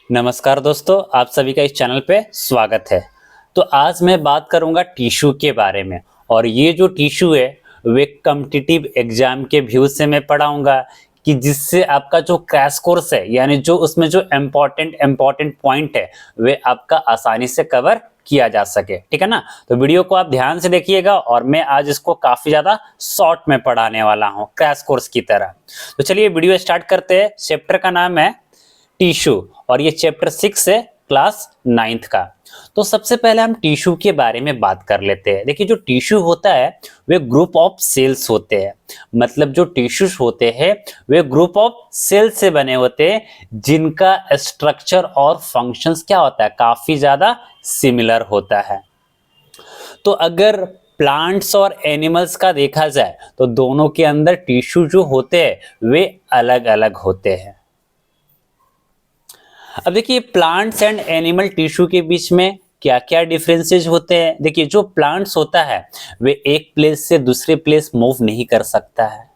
नमस्कार दोस्तों, आप सभी का इस चैनल पे स्वागत है। तो आज मैं बात करूंगा टिश्यू के बारे में। और ये जो टिश्यू है वे कॉम्पिटिटिव एग्जाम के व्यू से मैं पढ़ाऊंगा कि जिससे आपका जो क्रैश कोर्स है यानी जो उसमें जो इम्पोर्टेंट पॉइंट है वे आपका आसानी से कवर किया जा सके। ठीक है ना। तो वीडियो को आप ध्यान से देखिएगा और मैं आज इसको काफी ज्यादा शॉर्ट में पढ़ाने वाला हूँ क्रैश कोर्स की तरह। तो चलिए वीडियो स्टार्ट करते हैं। चैप्टर का नाम है टिश्यू और ये चैप्टर 6 है क्लास 9th का। तो सबसे पहले हम टिश्यू के बारे में बात कर लेते हैं। देखिए, जो टिश्यू होता है वे ग्रुप ऑफ सेल्स होते हैं। मतलब जो टिश्यूज होते हैं वे ग्रुप ऑफ सेल से बने होते हैं जिनका स्ट्रक्चर और फंक्शंस क्या होता है, काफी ज्यादा सिमिलर होता है। तो अगर प्लांट्स और एनिमल्स का देखा जाए तो दोनों के अंदर टिश्यू जो होते हैं वे अलग अलग होते हैं। अब देखिए, प्लांट्स एंड एनिमल टिश्यू के बीच में क्या क्या डिफरेंसेस होते हैं। देखिए, जो प्लांट्स होता है वे एक प्लेस से दूसरे प्लेस मूव नहीं कर सकता है।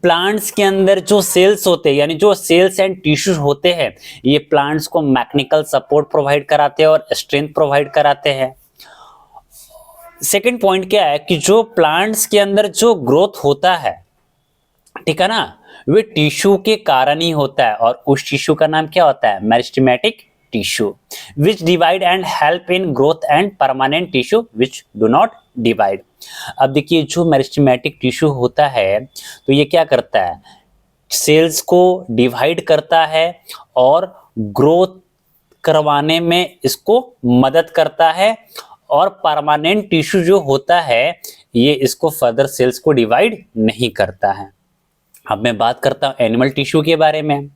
प्लांट्स के अंदर जो सेल्स होते हैं यानी जो सेल्स एंड टिश्यूज होते हैं ये प्लांट्स को मैकेनिकल सपोर्ट प्रोवाइड कराते हैं और स्ट्रेंथ प्रोवाइड कराते हैं। सेकंड पॉइंट क्या है कि जो प्लांट्स के अंदर जो ग्रोथ होता है, ठीक है ना, वे टिश्यू के कारण ही होता है और उस टिश्यू का नाम क्या होता है, meristematic tissue, which divide and help in growth and permanent tissue which do not divide. अब देखिए, जो मेरिस्टेमेटिक टिश्यू होता है तो ये क्या करता है, सेल्स को डिवाइड करता है और ग्रोथ करवाने में इसको मदद करता है। और परमानेंट टिश्यू जो होता है ये इसको फर्दर सेल्स को डिवाइड नहीं करता है। अब मैं बात करता हूं एनिमल टिश्यू के बारे में।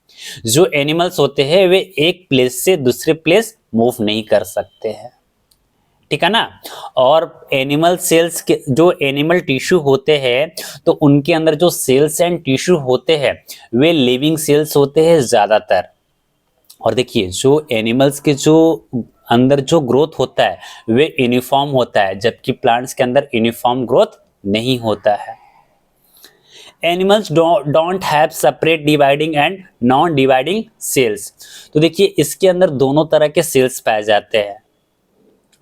जो एनिमल्स होते हैं वे एक प्लेस से दूसरे प्लेस मूव नहीं कर सकते हैं, ठीक है ना। और एनिमल सेल्स के जो एनिमल टिश्यू होते हैं तो उनके अंदर जो सेल्स एंड टिश्यू होते हैं वे लिविंग सेल्स होते हैं ज्यादातर। और देखिए, जो एनिमल्स के जो अंदर जो ग्रोथ होता है वे यूनिफॉर्म होता है, जबकि प्लांट्स के अंदर यूनिफॉर्म ग्रोथ नहीं होता है। Animals don't have separate dividing and non dividing cells. तो देखिए, इसके अंदर दोनों तरह के सेल्स पाए जाते हैं।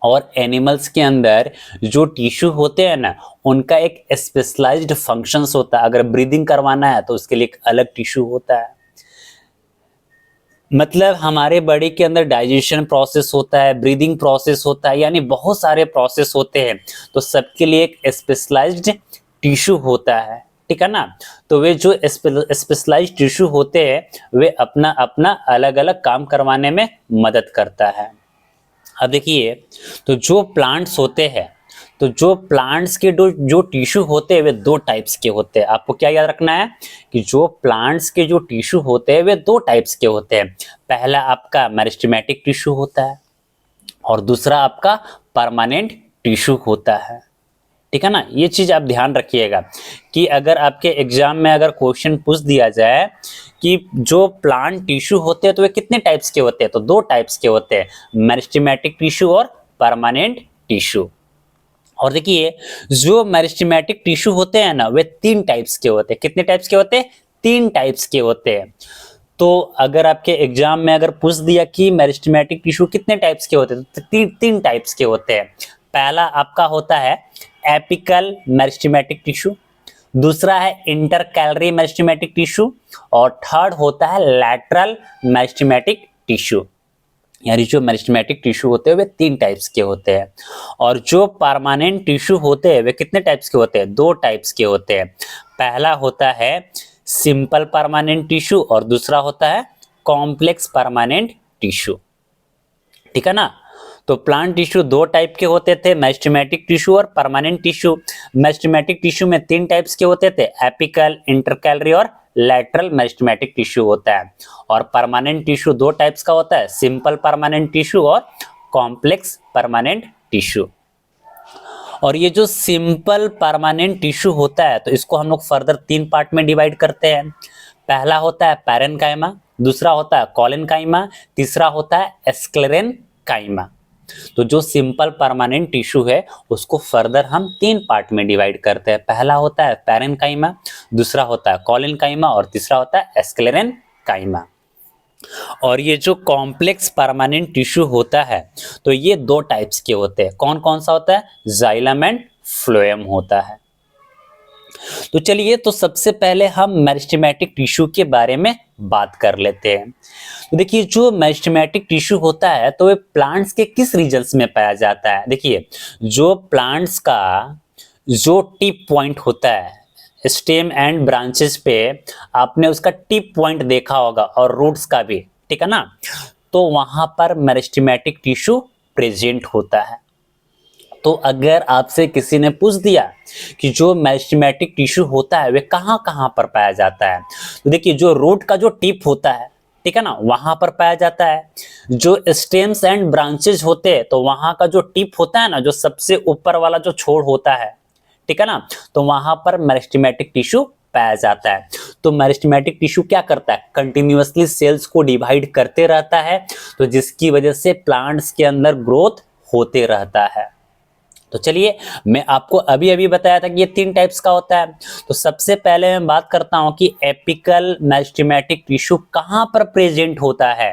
और एनिमल्स के अंदर जो टिश्यू होते हैं ना उनका एक स्पेशलाइज्ड फंक्शंस होता है। अगर ब्रीदिंग करवाना है तो उसके लिए एक अलग टिश्यू होता है। मतलब हमारे बॉडी के अंदर डाइजेशन प्रोसेस होता है, ब्रीदिंग प्रोसेस होता है, यानी बहुत सारे प्रोसेस होते हैं। तो सबके लिए एक स्पेशलाइज्ड टिश्यू होता है, ठीक है ना। तो वे जो स्पेशलाइज्ड टिश्यू होते हैं वे अपना अपना अलग अलग काम करवाने में मदद करता है। अब देखिए, तो जो प्लांट्स होते हैं तो जो प्लांट्स के जो टिश्यू होते हैं वे दो टाइप्स के होते हैं। आपको क्या याद रखना है कि जो प्लांट्स के जो टिश्यू होते हैं वे दो टाइप्स के होते हैं। पहला आपका मेरिस्टेमेटिक टिश्यू होता है और दूसरा आपका परमानेंट टिश्यू होता है, ठीक है ना। ये चीज आप ध्यान रखिएगा कि अगर आपके एग्जाम में अगर क्वेश्चन पूछ दिया जाए कि जो प्लांट टिश्यू होते हैं तो वे कितने टाइप्स के होते हैं, तो दो टाइप्स के होते हैं, मेरिस्टेमेटिक टिश्यू और परमानेंट टिश्यू। और देखिए, जो मेरिस्टेमेटिक टिश्यू होते हैं ना वे तीन टाइप्स के होते हैं। कितने टाइप्स के होते हैं, तीन टाइप्स के होते हैं। तो अगर आपके एग्जाम में अगर पूछ दिया कि मेरिस्टेमेटिक टिश्यू कितने टाइप्स के होते हैं तो तीन टाइप्स के होते हैं। पहला आपका होता है एपिकल मेरिस्टेमेटिक टिश्यू, दूसरा है इंटरकैलरी मेरिस्टेमेटिक टिश्यू और थर्ड होता है लैटरल मेरिस्टेमेटिक टिश्यू। यानी जो मेरिस्टेमेटिक टिश्यू होते हैं वे तीन टाइप्स के होते हैं। और जो परमानेंट टिश्यू होते हैं वे कितने टाइप्स के होते हैं, दो टाइप्स के होते हैं। पहला होता है सिंपल परमानेंट टिश्यू और दूसरा होता है कॉम्प्लेक्स परमानेंट टिश्यू, ठीक है ना। तो प्लांट टिश्यू दो टाइप के होते थे, मेरिस्टेमेटिक टिश्यू और परमानेंट टिश्यू। मेरिस्टेमेटिक टिश्यू में तीन टाइप्स के होते थे, एपिकल, इंटरकैलरी और लैटरल मेरिस्टेमेटिक टिश्यू होता है। और परमानेंट टिश्यू दो टाइप्स का होता है, सिंपल परमानेंट टिश्यू और कॉम्प्लेक्स परमानेंट टिश्यू। और ये जो सिंपल परमानेंट टिश्यू होता है तो इसको हम लोग फर्दर तीन पार्ट में डिवाइड करते हैं। पहला होता है पैरेन्काइमा, दूसरा होता है कोलेनकाइमा, तीसरा होता है स्क्लेरेनकाइमा। तो जो सिंपल परमानेंट टिश्यू है उसको फर्दर हम तीन पार्ट में डिवाइड करते हैं। पहला होता है पैरेन्काइमा, दूसरा होता है कोलेनकाइमा और तीसरा होता है स्क्लेरेनकाइमा। और ये जो कॉम्प्लेक्स परमानेंट टिश्यू होता है तो ये दो टाइप्स के होते हैं। कौन कौन सा होता है? जाइलम एंड फ्लोएम होता है। तो चलिए, तो सबसे पहले हम मेरिस्टेमेटिक टिश्यू के बारे में बात कर लेते हैं। तो देखिए, जो मेरिस्टेमेटिक टिश्यू होता है तो वे प्लांट्स के किस रीजन्स में पाया जाता है? देखिए, जो प्लांट्स का जो टिप पॉइंट होता है स्टेम एंड ब्रांचेस पे, आपने उसका टिप पॉइंट देखा होगा, और रूट्स का भी, ठीक है ना, तो वहां पर मेरिस्टेमेटिक टिश्यू प्रेजेंट होता है। तो अगर आपसे किसी ने पूछ दिया कि जो मेरिस्टेमेटिक टिश्यू होता है वे कहाँ कहाँ पर पाया जाता है, तो देखिए, जो रूट का जो टिप होता है, ठीक है ना, वहां पर पाया जाता है। जो स्टेम्स एंड ब्रांचेज होते हैं तो वहां का जो टिप होता है ना, जो सबसे ऊपर वाला जो छोर होता है, ठीक है ना, तो वहां पर मेरिस्टेमेटिक टिश्यू पाया जाता है। तो मेरिस्टेमेटिक टिश्यू क्या करता है? कंटिन्यूअसली सेल्स को डिवाइड करते रहता है, तो जिसकी वजह से प्लांट्स के अंदर ग्रोथ होते रहता है। तो चलिए, मैं आपको अभी अभी बताया था कि ये तीन टाइप्स का होता है। तो सबसे पहले मैं बात करता हूं कि एपिकल मेरिस्टेमेटिक टिश्यू कहां पर प्रेजेंट होता है।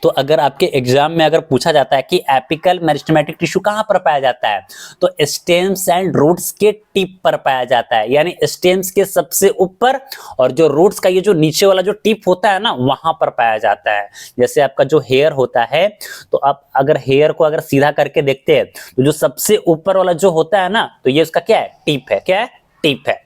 तो अगर आपके एग्जाम में अगर पूछा जाता है कि एपिकल मेरिस्टेमेटिक टिश्यू कहां पर पाया जाता है, तो स्टेम्स एंड रूट्स के टिप पर पाया जाता है, यानी स्टेम्स के सबसे ऊपर, और जो रूट्स का ये जो नीचे वाला जो टिप होता है ना, वहां पर पाया जाता है। जैसे आपका जो हेयर होता है, तो आप अगर हेयर को अगर सीधा करके देखते हैं तो जो सबसे ऊपर वाला जो होता है ना, तो ये उसका क्या है? टिप है। क्या है? टिप है।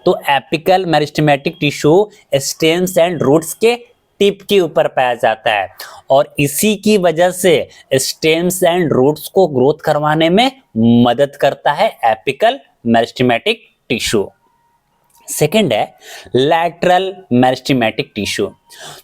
तो apical meristematic tissue stems and roots के टिप के ऊपर पाया जाता है, और इसी की वजह से स्टेम्स एंड रूट्स को ग्रोथ करवाने में मदद करता है एपिकल मेरिस्टेमेटिक टिश्यू। सेकेंड है लैटरल मेरिस्टेमेटिक टिश्यू।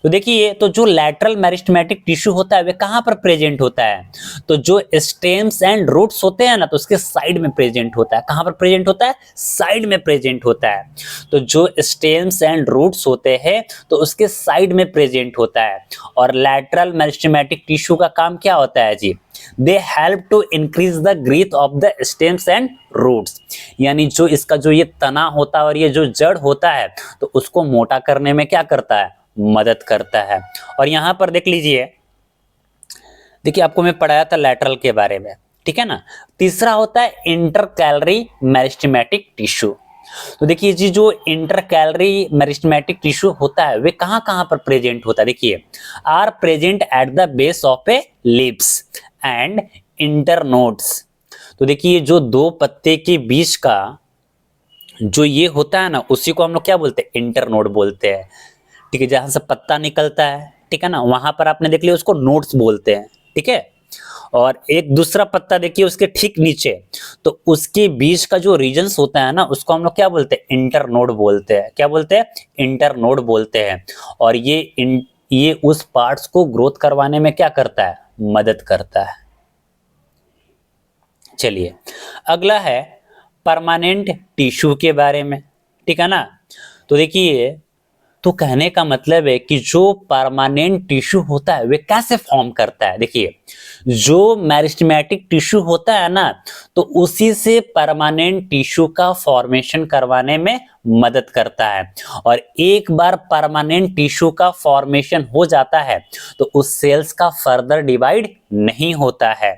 तो देखिए, तो जो लैटरल मेरिस्टेमेटिक टिश्यू होता है वे कहां पर प्रेजेंट होता है? तो जो स्टेम्स एंड रूट्स होते हैं ना, तो उसके साइड में प्रेजेंट होता है। कहां पर प्रेजेंट होता है? साइड में प्रेजेंट होता है। तो जो स्टेम्स एंड रूट्स होते हैं तो उसके साइड में प्रेजेंट होता है। और लैटरल मेरिस्टेमेटिक टिश्यू का काम क्या होता है जी? They help to increase the growth of the stems and roots, यानी जो इसका जो ये तना होता है और ये जो जड़ होता है, तो उसको मोटा करने में क्या करता है? मदद करता है। और यहां पर देख लीजिए, देखिए, आपको मैं पढ़ाया था लैटरल के बारे में, ठीक है ना। तीसरा होता है इंटरकैलरी मेरिस्टेमेटिक टिश्यू। तो देखिए जी, जो इंटरकैलरी मेरिस्टेमेटिक टिश्यू होता है वे कहां कहां पर प्रेजेंट होता है? देखिए, are present at the base of a leaves and internodes. तो देखिए, जो दो पत्ते के बीच का जो ये होता है ना, उसी को हम लोग क्या बोलते हैं? इंटरनोड बोलते हैं। ठीक है, जहां से पत्ता निकलता है, ठीक है ना, वहां पर आपने देख लिया उसको नोड्स बोलते हैं, ठीक है। और एक दूसरा पत्ता देखिए उसके ठीक नीचे, तो उसके बीच का जो रीजन्स होता है ना, उसको हम लोग क्या बोलते हैं? इंटरनोड बोलते हैं। क्या बोलते हैं? इंटरनोड बोलते हैं। और ये उस पार्ट्स को ग्रोथ करवाने में क्या करता है? मदद करता है। चलिए, अगला है परमानेंट टिश्यू के बारे में, ठीक है ना। तो देखिए, तो कहने का मतलब है कि जो परमानेंट टिश्यू होता है वे कैसे फॉर्म करता है? देखिए, जो मेरिस्टेमेटिक टिश्यू होता है ना, तो उसी से परमानेंट टिश्यू का फॉर्मेशन करवाने में मदद करता है। और एक बार परमानेंट टिश्यू का फॉर्मेशन हो जाता है तो उस सेल्स का फर्दर डिवाइड नहीं होता है,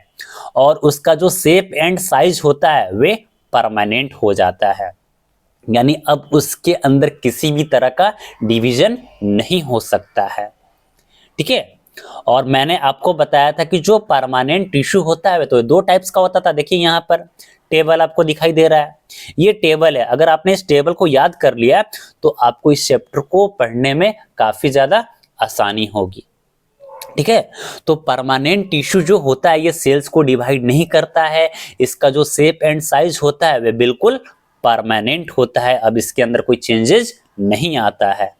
और उसका जो शेप एंड साइज होता है वे परमानेंट हो जाता है, यानी अब उसके अंदर किसी भी तरह का डिवीजन नहीं हो सकता है, ठीक है। और मैंने आपको बताया था कि जो परमानेंट टिश्यू होता है तो दो टाइप्स का होता था। देखिए, यहाँ पर टेबल आपको दिखाई दे रहा है, ये टेबल है। अगर आपने इस टेबल को याद कर लिया तो आपको इस चैप्टर को पढ़ने में काफी ज्यादा आसानी होगी, ठीक है। तो परमानेंट टिश्यू जो होता है ये सेल्स को डिवाइड नहीं करता है, इसका जो शेप एंड साइज होता है वह बिल्कुल परमानेंट होता है, अब इसके अंदर कोई चेंजेस नहीं आता है।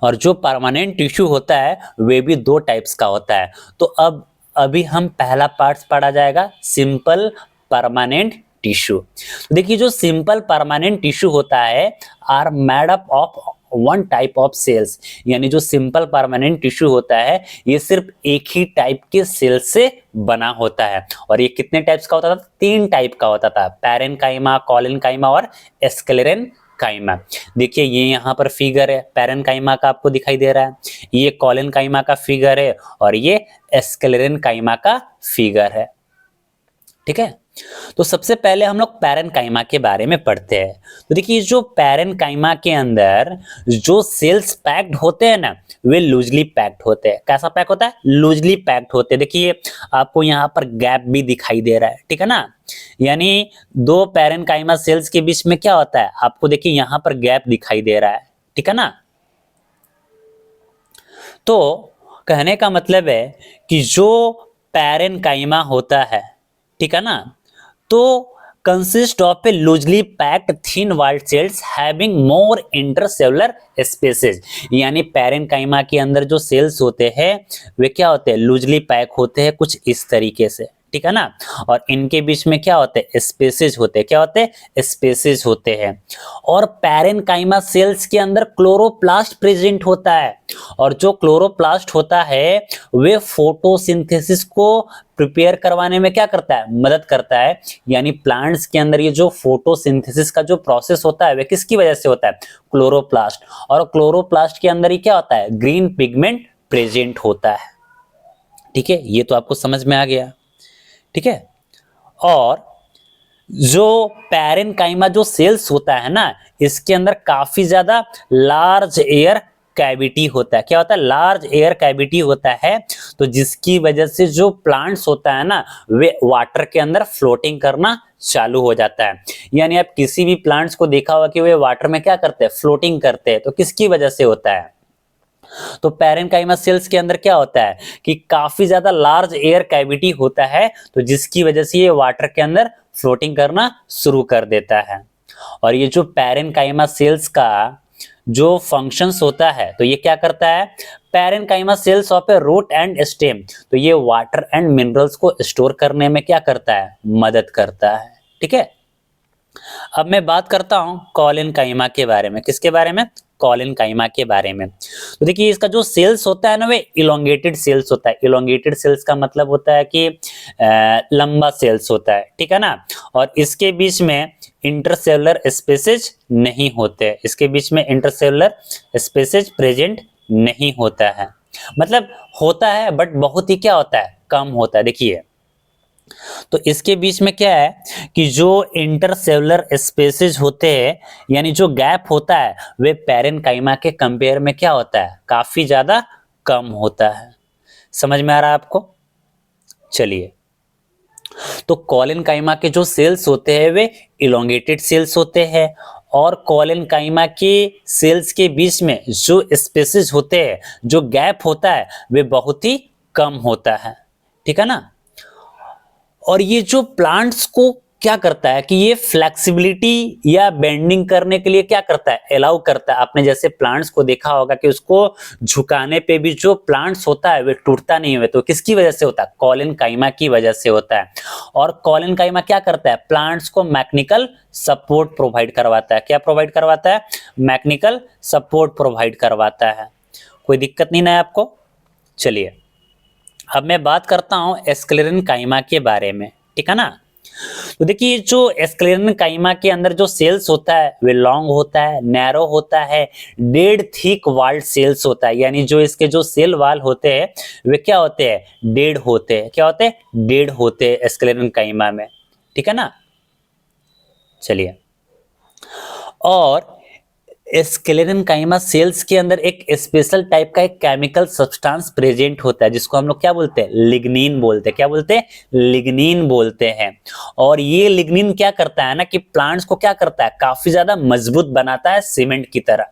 और जो परमानेंट टिश्यू होता है वे भी दो टाइप्स का होता है। तो अब अभी हम पहला पार्ट पढ़ा जाएगा, सिंपल परमानेंट टिश्यू। देखिए, जो सिंपल परमानेंट टिश्यू होता है are made up of one type of cells, यानी जो सिंपल परमानेंट टिश्यू होता है ये सिर्फ एक ही टाइप के सेल से बना होता है। और ये कितने टाइप्स का होता था? तीन टाइप का होता था, पैरेनकाइमा, कॉलिनकाइमा और स्क्लेरेनकाइमा। काइमा। देखिए ये यहाँ पर फिगर है पैरेनकाइमा का आपको दिखाई दे रहा है, ये कोलेनकाइमा का फिगर है और ये स्क्लेरेनकाइमा का फिगर है। ठीक है, तो सबसे पहले हम लोग पैरेनकाइमा के बारे में पढ़ते हैं। तो देखिए जो पैरेनकाइमा के अंदर जो सेल्स पैक्ड होते हैं ना, वे लूजली पैक्ड होते हैं। कैसा पैक होता है? लूजली पैक्ड होते हैं। देखिए आपको यहाँ पर गैप भी दिखाई दे रहा है, ठीक है ना, यानी दो पैरेनकाइमा सेल्स के बीच में क्या होता है, आपको देखिए यहाँ पर गैप दिखाई दे रहा है, ठीक है ना। तो कहने का मतलब है कि जो पैरेनकाइमा होता है, ठीक है ना, तो consist of a loosely packed thin walled cells having more intercellular spaces, यानी पैरेनकाइमा के अंदर जो सेल्स होते हैं वे क्या होते हैं, लूजली पैक होते हैं कुछ इस तरीके से, ठीक है ना, और इनके बीच में क्या होते हैं, स्पेसेज होते हैं। क्या होते हैं? स्पेसेज होते हैं। और पैरेनकाइमा सेल्स के अंदर क्लोरोप्लास्ट प्रेजेंट होता है, और जो क्लोरोप्लास्ट होता है वे फोटोसिंथेसिस को प्रिपेयर करवाने में क्या करता है, मदद करता है। यानी प्लांट्स के अंदर ये जो फोटोसिंथेसिस का जो प्रोसेस होता है वे किसकी वजह से होता है, क्लोरोप्लास्ट। और क्लोरोप्लास्ट के अंदर ही क्या होता है, ग्रीन पिगमेंट प्रेजेंट होता है। ठीक है, ये तो आपको समझ में आ गया, ठीक है। और जो पैरेनकाइमा जो सेल्स होता है ना, इसके अंदर काफी ज्यादा लार्ज एयर कैविटी होता है। क्या होता है? लार्ज एयर कैविटी होता है, तो जिसकी वजह से जो प्लांट्स होता है ना वे वाटर के अंदर फ्लोटिंग करना चालू हो जाता है। यानी आप किसी भी प्लांट्स को देखा होगा कि वे वाटर में क्या करते हैं, फ्लोटिंग करते हैं। तो किसकी वजह से होता है? तो पैरेनकाइमा सेल्स के अंदर क्या होता है कि काफी ज्यादा लार्ज एयर कैविटी होता है, तो जिसकी वजह से ये वाटर के अंदर फ्लोटिंग करना शुरू कर देता है। और ये जो पैरेनकाइमा सेल्स का जो फंक्शंस होता है, तो ये क्या करता है, parenchyma cells of a root and stem, तो ये वाटर एंड मिनरल्स को स्टोर करने में क्या करता है, मदद करता है। ठीक है, अब मैं बात करता हूं कोलेनकाइमा के बारे में। किसके बारे में? कोलेनकाइमा के बारे में। तो देखिए इसका जो सेल्स होता है ना वे इलोंगेटेड सेल्स होता है। इलोंगेटेड सेल्स का मतलब होता है कि लंबा सेल्स होता है, ठीक है ना। और इसके बीच में इंटरसेलुलर स्पेसेज नहीं होते, इसके बीच में इंटरसेलुलर स्पेसेज प्रेजेंट नहीं होता है। मतलब होता है बट बहुत ही क्या होता है, कम होता है। देखिए तो इसके बीच में क्या है कि जो इंटरसेलुलर स्पेसेज होते हैं, यानी जो गैप होता है, वे पैरेनकाइमा के कंपेयर में क्या होता है, काफी ज्यादा कम होता है। समझ में आ रहा है आपको? चलिए, तो कोलेनकाइमा के जो सेल्स होते हैं वे इलोंगेटेड सेल्स होते हैं, और कोलेनकाइमा के सेल्स के बीच में जो स्पेसेज होते हैं, जो गैप होता है, वे बहुत ही कम होता है। ठीक है ना। और ये जो प्लांट्स को क्या करता है कि ये फ्लेक्सिबिलिटी या बेंडिंग करने के लिए क्या करता है, अलाउ करता है। आपने जैसे प्लांट्स को देखा होगा कि उसको झुकाने पे भी जो प्लांट्स होता है वे टूटता नहीं है, तो किसकी वजह से होता है, कोलेनकाइमा की वजह से होता है। और कोलेनकाइमा क्या करता है, प्लांट्स को मैकेनिकल सपोर्ट प्रोवाइड करवाता है। क्या प्रोवाइड करवाता है? मैकेनिकल सपोर्ट प्रोवाइड करवाता है। कोई दिक्कत नहीं ना है आपको? चलिए, अब मैं बात करता हूं स्क्लेरेनकाइमा के बारे में, ठीक है ना। तो देखिए जो स्क्लेरेनकाइमा के अंदर जो सेल्स होता है वे लॉन्ग होता है, नैरो होता है, डेड थिक वाल्ड सेल्स होता है। यानी जो इसके जो सेल वाल होते हैं वे क्या होते हैं, डेड होते हैं। क्या होते हैं? डेड होते हैं स्क्लेरेनकाइमा में, ठीक है ना। चलिए, और स्क्लेरेनकाइमा सेल्स के अंदर एक स्पेशल टाइप का एक केमिकल सब्सटेंस प्रेजेंट होता है, जिसको हम लोग क्या बोलते हैं, लिग्निन बोलते हैं। क्या बोलते हैं? लिग्निन बोलते हैं। और ये लिग्निन क्या करता है ना कि प्लांट्स को क्या करता है, काफी ज्यादा मजबूत बनाता है, सीमेंट की तरह।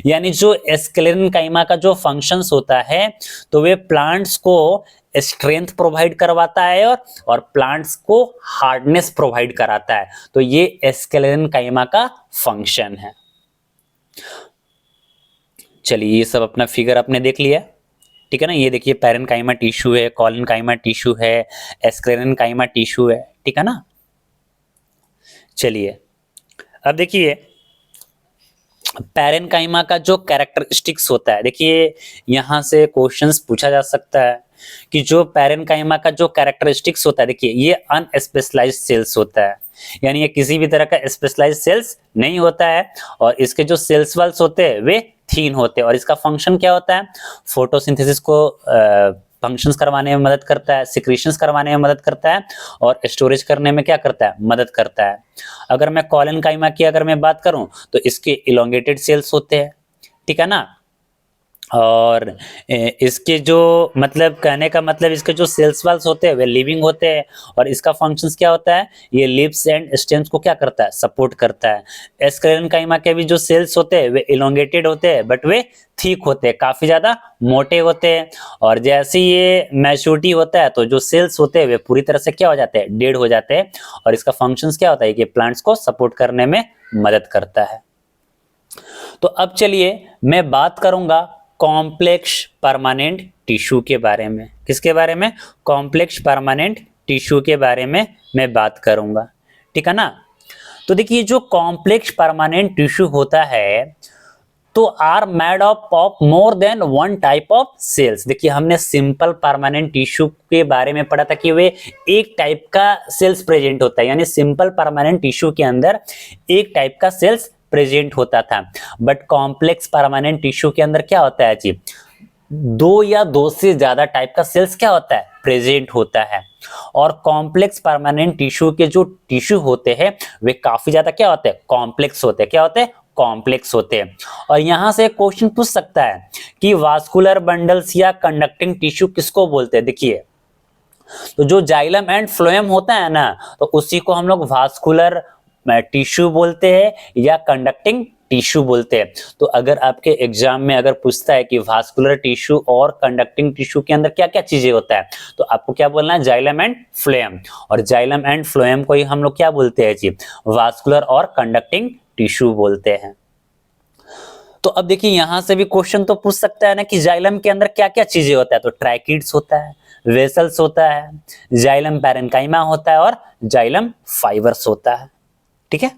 यानी जो स्क्लेरेनकाइमा का जो फंक्शंस होता है, तो वे प्लांट्स को स्ट्रेंथ प्रोवाइड करवाता है और प्लांट्स को हार्डनेस प्रोवाइड कराता है। तो ये स्क्लेरेनकाइमा का फंक्शन है। चलिए, ये सब अपना फिगर आपने देख लिया, ठीक है ना। ये देखिए पैरेनकाइमा टिश्यू है, कोलेनकाइमा टिश्यू है, स्क्लेरेनकाइमा टिश्यू है, ठीक है ना। चलिए, अब देखिए पैरेनकाइमा का जो कैरेक्टरिस्टिक्स होता है, देखिए यहां से क्वेश्चंस पूछा जा सकता है कि जो पैरेनकाइमा का जो कैरेक्टरिस्टिक्स होता है, देखिए ये अनस्पेशलाइज्ड सेल्स होता है, यानी ये किसी भी तरह का स्पेशलाइज्ड सेल्स नहीं होता है, और इसके जो सेल्स वॉल्स होते हैं वे थीन होते हैं। और इसका फंक्शन क्या होता है, फोटोसिंथेसिस को फंक्शंस करवाने में मदद करता है, सिक्रीशंस करवाने में मदद करता है, और स्टोरेज करने में क्या करता है, मदद करता है। अगर मैं कॉलेनकाइमा की अगर मैं बात करूं तो इसके इलोंगेटेड सेल्स होते हैं, ठीक है ना। और इसके जो मतलब कहने का मतलब इसके जो सेल्स वॉल्स होते हैं वे लिविंग होते हैं, और इसका फंक्शंस क्या होता है, ये लिप्स एंड स्टेम्स को क्या करता है, सपोर्ट करता है। एस्केलेनकाइमा के भी जो सेल्स होते हैं वे इलोंगेटेड होते हैं, बट वे थिक होते हैं, काफी ज्यादा मोटे होते हैं। और जैसे ये मैच्योरिटी होता है तो जो सेल्स होते हैं वे पूरी तरह से क्या हो जाते हैं, डेड हो जाते हैं। और इसका फंक्शंस क्या होता है कि प्लांट्स को सपोर्ट करने में मदद करता है। तो अब चलिए मैं बात करूंगा कॉम्प्लेक्स परमानेंट टिश्यू के बारे में। किसके बारे में, कॉम्प्लेक्स परमानेंट टिश्यू के बारे में मैं बात करूंगा, ठीक है ना। तो देखिए जो कॉम्प्लेक्स परमानेंट टिश्यू होता है तो are made of more than one type of cells. देखिए हमने सिंपल परमानेंट टिश्यू के बारे में पढ़ा था कि वे एक टाइप का सेल्स प्रेजेंट होता है, यानी सिंपल परमानेंट टिश्यू के अंदर एक टाइप का सेल्स प्रेजेंट होता था। बट कॉम्प्लेक्स परमानेंट टिश्यू के अंदर क्या होता है जी, दो या दो से ज्यादा टाइप का सेल्स क्या होता है, प्रेजेंट होता है। और कॉम्प्लेक्स परमानेंट टिश्यू के जो टिश्यू होते हैं वे काफी ज्यादा क्या होते हैं, कॉम्प्लेक्स होते हैं। क्या होते हैं, कॉम्प्लेक्स होते हैं। और यहां से क्वेश्चन पूछ सकता है कि वास्कुलर बंडल्स या कंडक्टिंग टिश्यू किसको बोलते हैं। देखिए तो जो जाइलम एंड फ्लोएम होता है ना, तो उसी को हम लोग वास्कुलर टिश्यू बोलते हैं या कंडक्टिंग टिश्यू बोलते हैं। तो अगर आपके एग्जाम में अगर पूछता है कि वास्कुलर टिश्यू और कंडक्टिंग टिश्यू के अंदर क्या क्या चीजें होता है, तो आपको क्या बोलना है, जाइलम एंड फ्लोएम। और जाइलम एंड फ्लोएम को ही हम लोग क्या बोलते हैं जी, वास्कुलर और कंडक्टिंग टिश्यू बोलते हैं। तो अब देखिए यहां से भी क्वेश्चन तो पूछ सकता है ना कि जाइलम के अंदर क्या क्या चीजें होता है, तो ट्रैकिड्स होता है, वेसल्स होता है, जाइलम पैरेन्काइमा होता है, और जाइलम फाइबर्स होता है, ठीक है।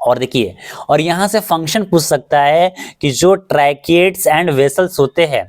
और देखिए और यहां से फंक्शन पूछ सकता है कि जो ट्रैकिएट्स एंड वेसल्स होते हैं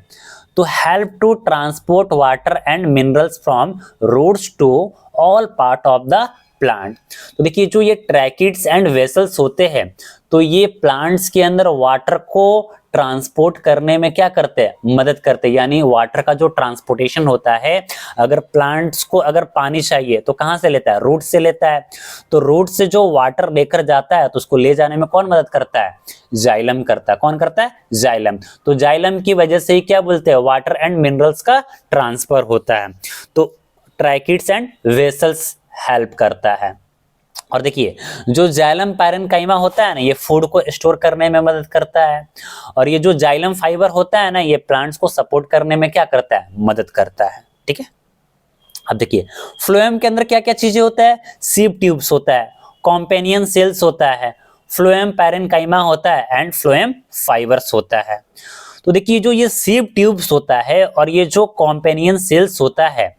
तो help to transport water and minerals from roots to all part of the plant. तो देखिए जो ये ट्रैकिड्स एंड वेसल्स होते हैं तो ये प्लांट्स के अंदर वाटर को ट्रांसपोर्ट करने में क्या करते हैं, मदद करते हैं। यानी वाटर का जो ट्रांसपोर्टेशन होता है, अगर प्लांट्स को अगर पानी चाहिए तो कहां से लेता है, रूट से लेता है। तो रूट से जो वाटर लेकर जाता है तो उसको ले जाने में कौन मदद करता है, जाइलम करता है। कौन करता है, जाइलम। तो जाइलम की वजह से ही क्या बोलते हैं, वाटर एंड मिनरल्स का ट्रांसफर होता है। तो ट्रैकिड्स एंड वेसल्स हेल्प करता है। और देखिए जो जाइलम पैरेन्काइमा होता है ना, ये फूड को स्टोर करने में मदद करता है। और ये जो जाइलम फाइबर होता है ना, ये प्लांट्स को सपोर्ट करने में क्या करता है, मदद करता है, ठीक है। अब देखिए फ्लोएम के अंदर क्या क्या चीजें होता है, सीव ट्यूब्स होता है, कॉम्पेनियन सेल्स होता है, फ्लोएम पैरेन्काइमा होता है, एंड फ्लोएम फाइबर्स होता है। तो देखिए जो ये सीव ट्यूब्स होता है और ये जो कॉम्पेनियन सेल्स होता है,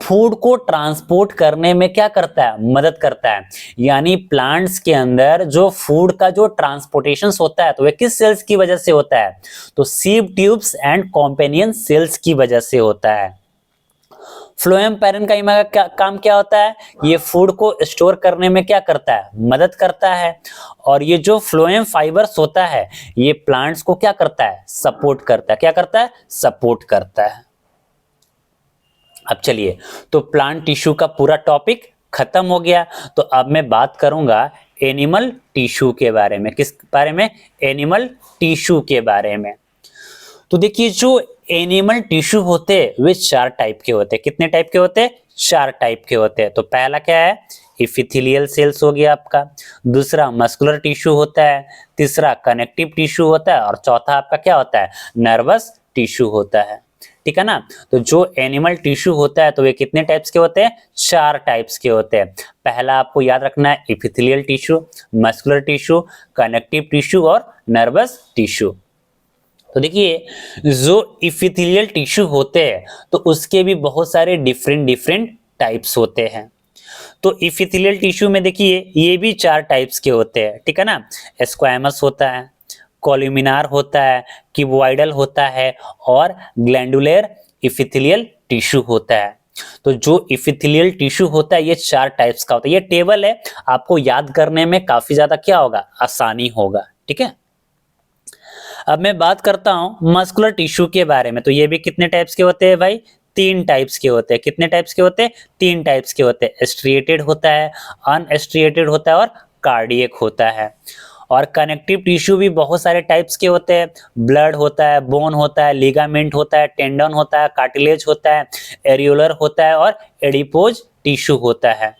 फूड को ट्रांसपोर्ट करने में क्या करता है, मदद करता है। यानी प्लांट्स के अंदर जो फूड का जो ट्रांसपोर्टेशन होता है तो वह किस सेल्स की वजह से होता है, तो sieve tubes and companion cells की वजह से होता है। फ्लोएम पैरेन्काइमा का काम क्या होता है, ये फूड को स्टोर करने में क्या करता है, मदद करता है। और ये जो फ्लोएम फाइबर्स होता है ये प्लांट्स को क्या करता है, सपोर्ट करता है। क्या करता है, सपोर्ट करता है। अब चलिए तो प्लांट टिश्यू का पूरा टॉपिक खत्म हो गया। तो अब मैं बात करूंगा एनिमल टिश्यू के बारे में। किस बारे में, एनिमल टिश्यू के बारे में। तो देखिए जो एनिमल टिश्यू होते हैं वे चार टाइप के होते हैं। कितने टाइप के होते हैं, चार टाइप के होते हैं। तो पहला क्या है, इपिथेलियल सेल्स हो गया आपका, दूसरा मस्कुलर टिश्यू होता है, तीसरा कनेक्टिव टिश्यू होता है, और चौथा आपका क्या होता है, नर्वस टिश्यू होता है, ठीक है ना। तो जो एनिमल टिश्यू होता है तो वे कितने टाइप्स के होते हैं, चार टाइप्स के होते हैं। पहला आपको याद रखना है epithelial tissue, muscular tissue, connective tissue और नर्वस टिश्यू। तो देखिए जो इपिथेलियल टिश्यू होते हैं तो उसके भी बहुत सारे डिफरेंट टाइप्स होते हैं। तो इपिथेलियल टिश्यू में देखिए ये भी चार टाइप्स के होते हैं, ठीक है ना। स्क्वैमस होता है, कोल्यूमिनार होता है, क्यूबॉइडल होता है, और ग्लैंडुलर इपिथेलियल टिश्यू होता है। तो जो इपिथेलियल टिश्यू होता है ये 4 टाइप्स का होता है। ये टेबल है, आपको याद करने में काफी ज्यादा क्या होगा, आसानी होगा। ठीक है, अब मैं बात करता हूं मस्कुलर टिश्यू के बारे में। तो ये भी कितने टाइप्स के होते हैं भाई, 3 टाइप्स के होते हैं। कितने टाइप्स के होते हैं, 3 टाइप्स के होते हैं। स्ट्रिएटेड होता है, अनस्ट्रिएटेड होता है और कार्डियक होता है। और कनेक्टिव टिश्यू भी बहुत सारे टाइप्स के होते हैं। ब्लड होता है, बोन होता है, लिगामेंट होता है, टेंडन होता है, कार्टिलेज होता है, एरियोलर होता है और एडिपोज टिश्यू होता है।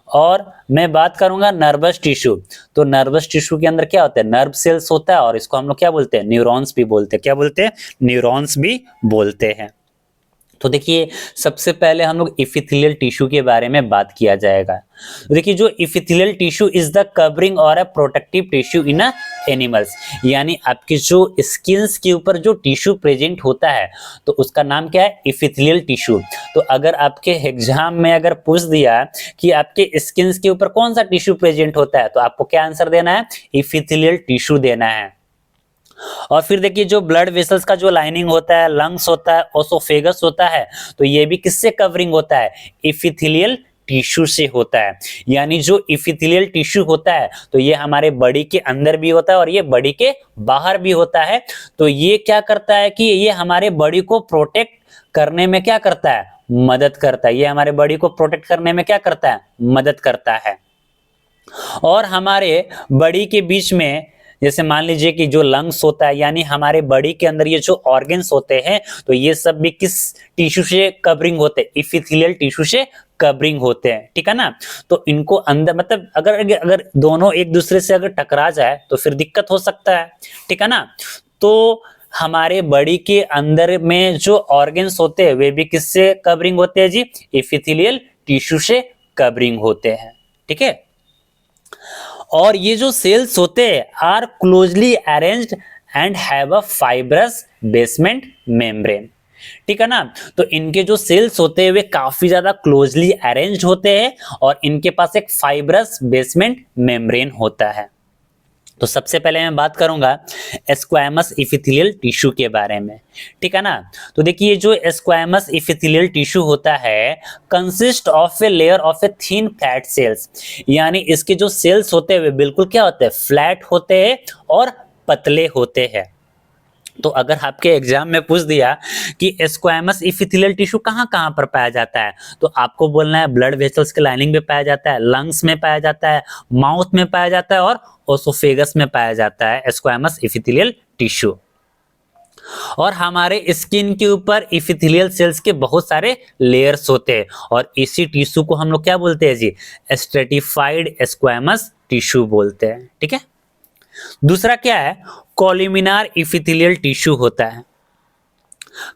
और मैं बात करूंगा नर्वस टिश्यू। तो नर्वस टिश्यू के अंदर क्या होता है, नर्व सेल्स होता है और इसको हम लोग क्या बोलते हैं, न्यूरॉन्स भी बोलते हैं। क्या बोलते हैं, न्यूरॉन्स भी बोलते हैं। तो देखिए सबसे पहले हम लोग इपिथेलियल टिश्यू के बारे में बात किया जाएगा। तो देखिए जो epithelial tissue is the covering और a protective tissue in a animals, यानी आपकी जो स्किन्स के ऊपर जो टिश्यू प्रेजेंट होता है तो उसका नाम क्या है, इपिथेलियल टिश्यू। तो अगर आपके एग्जाम में अगर पूछ दिया कि आपके स्किन्स के ऊपर कौन सा टिश्यू प्रेजेंट होता है तो आपको क्या आंसर देना है, इपिथेलियल टिश्यू देना है। और फिर देखिए जो ब्लड वेसल्स का जो लाइनिंग होता है, लंग्स होता है, ओसोफेगस होता है, तो ये भी किससे कवरिंग होता है, इपिथेलियल टिश्यू से होता है। यानी जो इपिथेलियल टिश्यू होता है तो ये हमारे बॉडी के अंदर भी होता है और ये बॉडी के बाहर भी होता है। तो ये क्या करता है कि ये हमारे बॉडी को प्रोटेक्ट करने में क्या करता है, मदद करता है। ये हमारे बॉडी को प्रोटेक्ट करने में क्या करता है, मदद करता है। और हमारे बॉडी के बीच में जैसे मान लीजिए कि जो लंग्स होता है, यानी हमारे बॉडी के अंदर ये जो ऑर्गन्स होते हैं तो ये सब भी किस टिश्यू से कवरिंग होते हैं, इपिथेलियल टिश्यू से कवरिंग होते हैं। ठीक है ना, तो इनको अंदर मतलब अगर दोनों एक दूसरे से अगर टकरा जाए तो फिर दिक्कत हो सकता है। ठीक है ना, तो हमारे बॉडी के अंदर में जो ऑर्गन्स होते हैं वे भी किससे कवरिंग होते हैं जी, इपिथेलियल टिश्यू से कवरिंग होते हैं। ठीक है, और ये जो सेल्स होते हैं are closely arranged and have a fibrous basement membrane. ठीक है ना, तो इनके जो सेल्स होते हैं वे काफी ज्यादा क्लोजली अरेंज्ड होते हैं और इनके पास एक फाइब्रस बेसमेंट मेम्ब्रेन होता है। तो सबसे पहले मैं बात करूंगा स्क्वैमस इपिथेलियल टिश्यू के बारे में। ठीक है ना, तो देखिए जो स्क्वैमस इपिथेलियल टिश्यू होता है consist of a layer of a thin flat sales, यानी इसके जो सेल्स होते हैं वे बिल्कुल क्या होते हैं, फ्लैट होते हैं और पतले होते हैं। तो अगर आपके एग्जाम में पूछ दिया कि स्क्वैमस इपिथेलियल टिश्यू कहाँ कहाँ पर पाया जाता है तो आपको बोलना है ब्लड वेसल्स के लाइनिंग में पाया जाता है, लंग्स में पाया जाता है, माउथ में पाया जाता है और ओसोफेगस में पाया जाता है स्क्वैमस इपिथेलियल टिश्यू। और हमारे स्किन के ऊपर इपिथेलियल सेल्स के बहुत सारे लेयर्स होते हैं और इसी टिश्यू को हम लोग क्या बोलते हैं जी, स्ट्रेटिफाइड स्क्वैमस टिश्यू बोलते हैं। ठीक है, दूसरा क्या है, कॉलमिनार इपिथेलियल टिश्यू होता है,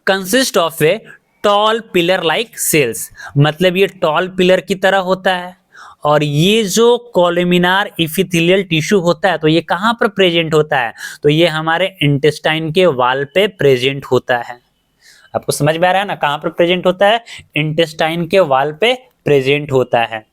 consist of a tall pillar like cells, मतलब ये टॉल पिलर की तरह होता है। और ये जो कॉलमिनार इपिथेलियल टिश्यू होता है तो ये कहां पर प्रेजेंट होता है, तो ये हमारे इंटेस्टाइन के वाल पे प्रेजेंट होता है। आपको समझ में आ रहा है ना, कहां पर प्रेजेंट होता है, इंटेस्टाइन के वाल पे प्रेजेंट होता है।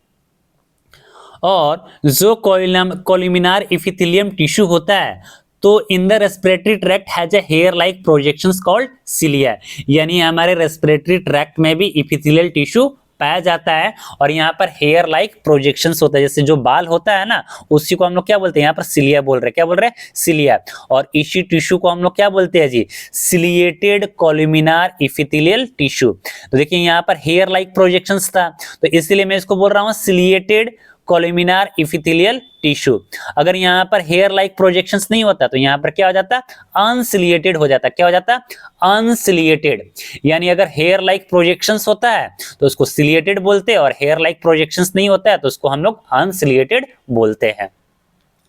और जो कॉलमिनार इपिथेलियम टिश्यू होता है तो in the respiratory tract has a hair like projections called cilia, यानी हमारे रेस्पिरेटरी ट्रैक्ट में भी इपिथेलियल टिश्यू पाया जाता है और यहाँ पर हेयर लाइक प्रोजेक्शंस होता है, जैसे जो बाल होता है ना उसी को हम लोग क्या बोलते हैं, यहाँ पर सिलिया बोल रहे हैं। क्या बोल रहे हैं, सिलिया। और इसी टिश्यू को हम लोग क्या बोलते हैं जी, सिलिएटेड कॉलमिनार इपिथेलियल टिश्यू। तो देखिए यहाँ पर हेयर लाइक प्रोजेक्शंस था तो इसलिए मैं इसको बोल रहा हूँ सिलिएटेड कॉलमिनार इपिथेलियल टिश्यू। अगर यहाँ पर हेयर लाइक प्रोजेक्शंस नहीं होता तो यहाँ पर क्या हो जाता, अनसिलिएटेड हो जाता। क्या हो जाता, अनसिलिएटेड। यानी अगर हेयर लाइक प्रोजेक्शंस होता है तो उसको सिलिएटेड बोलते हैं और हेयर लाइक प्रोजेक्शंस नहीं होता है तो उसको हम लोग अनसिलिएटेड बोलते हैं।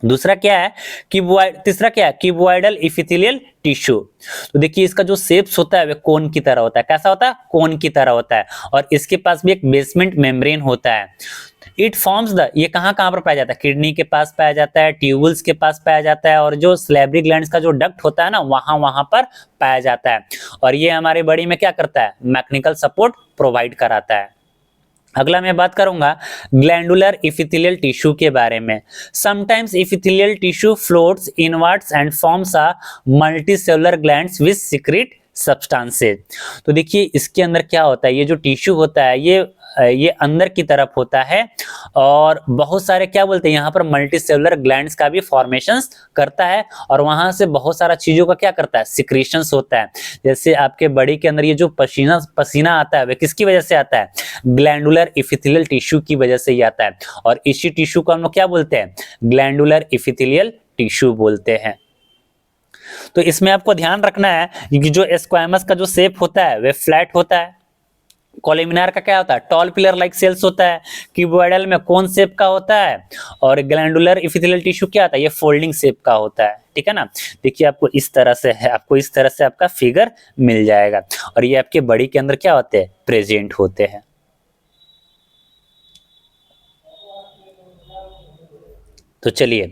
दूसरा क्या है, तीसरा क्या है, क्यूबॉइडल इपिथेलियल टिश्यू। तो देखिए इसका जो शेप्स होता है वह कोन की तरह होता है। कैसा होता है, कोन की तरह होता है और इसके पास भी एक बेसमेंट मेम्ब्रेन होता है। इट फॉर्म्स द, ये कहाँ कहाँ पर पाया जाता है, किडनी के पास पाया जाता है, ट्यूबल्स के पास पाया जाता है और जो सैलिवरी ग्लैंड्स का जो डक्ट होता है ना वहां पर पाया जाता है। और ये हमारे बॉडी में क्या करता है, मैकेनिकल सपोर्ट प्रोवाइड कराता है। अगला मैं बात करूंगा ग्लैंडुलर इपिथेलियल टिश्यू के बारे में। Sometimes epithelial tissue floats inwards and forms a multicellular glands which secrete substances. तो देखिए इसके अंदर क्या होता है, ये जो टिश्यू होता है ये अंदर की तरफ होता है और बहुत सारे क्या बोलते हैं यहाँ पर मल्टी सेलुलर ग्लैंड्स का भी फॉर्मेशंस करता है और वहां से बहुत सारा चीजों का क्या करता है, सिक्रीशंस होता है। जैसे आपके बॉडी के अंदर ये जो पसीना आता है वह किसकी वजह से आता है, ग्लैंडुलर इपिथेलियल टिश्यू की वजह से ही आता है और इसी टिश्यू को हम लोग क्या बोलते हैं, ग्लैंडुलर इपिथेलियल टिश्यू बोलते हैं। तो इसमें आपको ध्यान रखना है कि जो स्क्वैमस का जो शेप होता है वह फ्लैट होता है, कॉलमिनार का क्या होता है, टॉल पिलर लाइक सेल्स होता है, क्यूबॉइडल में कोन शेप का होता है और ग्लैंडुलर इपिथेलियल टिश्यू क्या होता है, ये फोल्डिंग शेप का होता है। ठीक है ना, देखिए आपको इस तरह से है, आपको इस तरह से आपका फिगर मिल जाएगा और ये आपके बॉडी के अंदर क्या होते हैं, प्रेजेंट होते हैं। तो चलिए,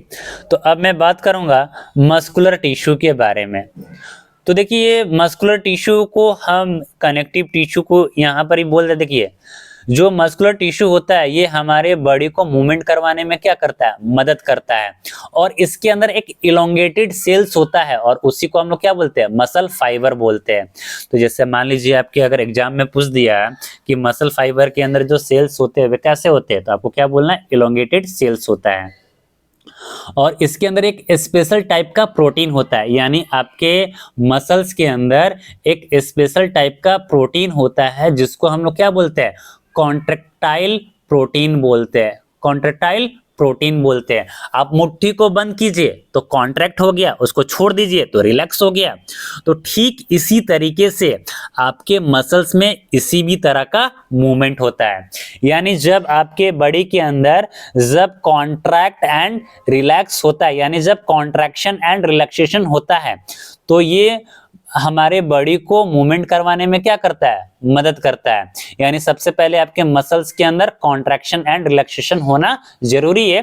तो अब मैं बात करूंगा मस्कुलर टिश्यू के बारे में। तो देखिए मस्कुलर टिश्यू को हम कनेक्टिव टिश्यू को यहाँ पर ही बोलते हैं। देखिए जो मस्कुलर टिश्यू होता है ये हमारे बॉडी को मूवमेंट करवाने में क्या करता है, मदद करता है और इसके अंदर एक इलोंगेटेड सेल्स होता है और उसी को हम लोग क्या बोलते हैं, मसल फाइबर बोलते हैं। तो जैसे मान लीजिए आपके अगर एग्जाम में पूछ दिया कि मसल फाइबर के अंदर जो सेल्स होते हैं वे कैसे होते हैं, तो आपको क्या बोलना है, इलोंगेटेड सेल्स होता है और इसके अंदर एक स्पेशल टाइप का प्रोटीन होता है, यानी आपके मसल्स के अंदर एक स्पेशल टाइप का प्रोटीन होता है जिसको हम लोग क्या बोलते हैं, कॉन्ट्रैक्टाइल प्रोटीन बोलते हैं, कॉन्ट्रैक्टाइल प्रोटीन बोलते हैं। आप मुट्ठी को बंद कीजिए तो कॉन्ट्रैक्ट हो गया, उसको छोड़ दीजिए तो रिलैक्स हो गया। तो ठीक इसी तरीके से आपके मसल्स में इसी भी तरह का मूवमेंट होता है, यानी जब आपके बॉडी के अंदर जब कॉन्ट्रैक्ट एंड रिलैक्स होता है, यानी जब कॉन्ट्रैक्शन एंड रिलैक्सेशन होता है तो ये हमारे बॉडी को मूवमेंट करवाने में क्या करता है, मदद करता है। यानी सबसे पहले आपके मसल्स के अंदर कॉन्ट्रैक्शन एंड रिलैक्सेशन होना जरूरी है,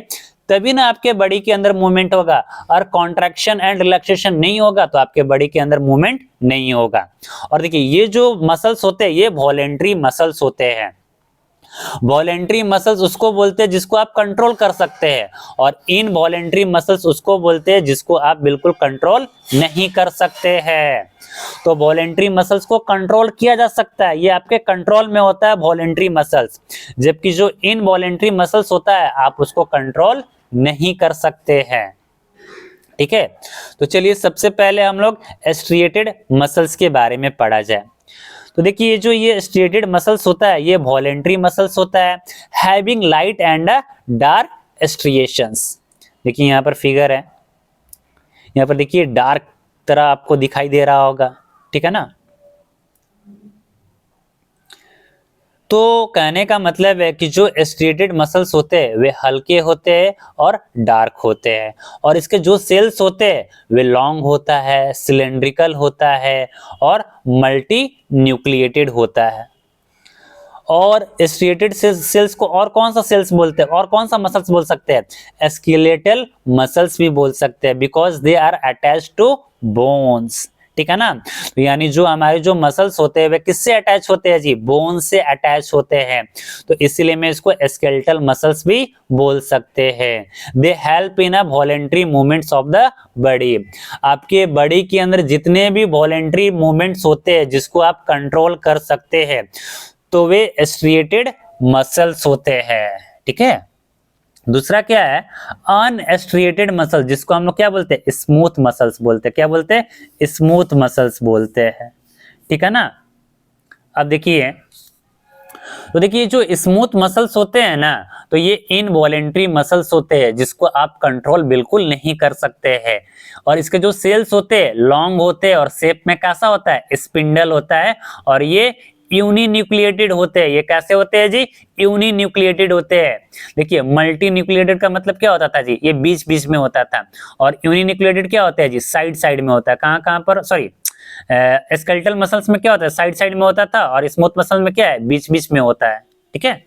तभी ना आपके बॉडी के अंदर मूवमेंट होगा। और कॉन्ट्रैक्शन एंड रिलैक्सेशन नहीं होगा तो आपके बॉडी के अंदर मूवमेंट नहीं होगा। और देखिए ये जो मसल्स होते हैं ये वॉलेंट्री मसल्स होते हैं। वॉलेंट्री मसल्स उसको बोलते हैं जिसको आप कंट्रोल कर सकते हैं और इनवॉलेंट्री मसल्स उसको बोलते हैं जिसको आप बिल्कुल कंट्रोल नहीं कर सकते हैं। तो वॉलेंट्री मसल्स को कंट्रोल किया जा सकता है, ये आपके कंट्रोल में होता है वॉलेंट्री मसल्स, जबकि जो इनवॉलेंट्री मसल्स होता है आप उसको कंट्रोल नहीं कर सकते हैं। ठीक है, तो चलिए सबसे पहले हम लोग स्ट्रिएटेड मसल्स के बारे में पढ़ा जाए। तो देखिए ये जो ये स्ट्रिएटेड मसल्स होता है ये वॉलेंट्री मसल्स होता है, having light and dark striations. देखिए यहाँ पर फिगर है, यहाँ पर देखिए डार्क तरह आपको दिखाई दे रहा होगा, ठीक है ना। तो कहने का मतलब है कि जो स्ट्रिएटेड मसल्स होते हैं वे हल्के होते हैं और डार्क होते हैं और इसके जो सेल्स होते हैं वे लॉन्ग होता है, सिलेंड्रिकल होता है और मल्टी न्यूक्लिएटेड होता है। और स्ट्रिएटेड सेल्स को और कौन सा सेल्स बोलते हैं, और कौन सा मसल्स बोल सकते हैं, स्केलेटल मसल्स भी बोल सकते हैं, because they are attached to bones. ठीक है ना, तो यानी जो हमारे जो मसल्स होते हैं वे किससे अटैच होते हैं जी, बोन से अटैच होते हैं, तो इसीलिए मैं इसको स्केलेटल मसल्स भी बोल सकते हैं। They help in a voluntary movements of the body. आपके बॉडी के अंदर जितने भी वॉलेंट्री मूवमेंट्स होते हैं जिसको आप कंट्रोल कर सकते हैं तो वे स्ट्रिएटेड मसल्स होते हैं। ठीक है, दूसरा क्या है, अनस्ट्रिएटेड मसल, जिसको हम लोग क्या बोलते हैं, स्मूथ मसल्स बोलते हैं। क्या बोलते हैं, स्मूथ मसल्स बोलते हैं। ठीक है ना। अब देखिए, तो देखिए जो स्मूथ मसल्स होते हैं ना तो ये इनवॉलेंट्री मसल्स होते हैं जिसको आप कंट्रोल बिल्कुल नहीं कर सकते हैं और इसके जो सेल्स होते हैं लॉन्ग होते हैं और शेप में कैसा होता है, स्पिंडल होता है और ये यूनिन्यूक्लिएटेड होते हैं। ये कैसे होते हैं जी, यूनिन्यूक्लिएटेड होते हैं। देखिए मल्टी न्यूक्लिएटेड का मतलब क्या होता था जी, ये बीच बीच में होता था और यूनिन्यूक्लिएटेड क्या होता है जी, साइड साइड में होता है। कहाँ कहाँ पर, सॉरी स्केलेटल मसल्स में क्या होता है, साइड साइड में होता था और स्मूथ मसल में क्या है, बीच बीच में होता है। ठीक है,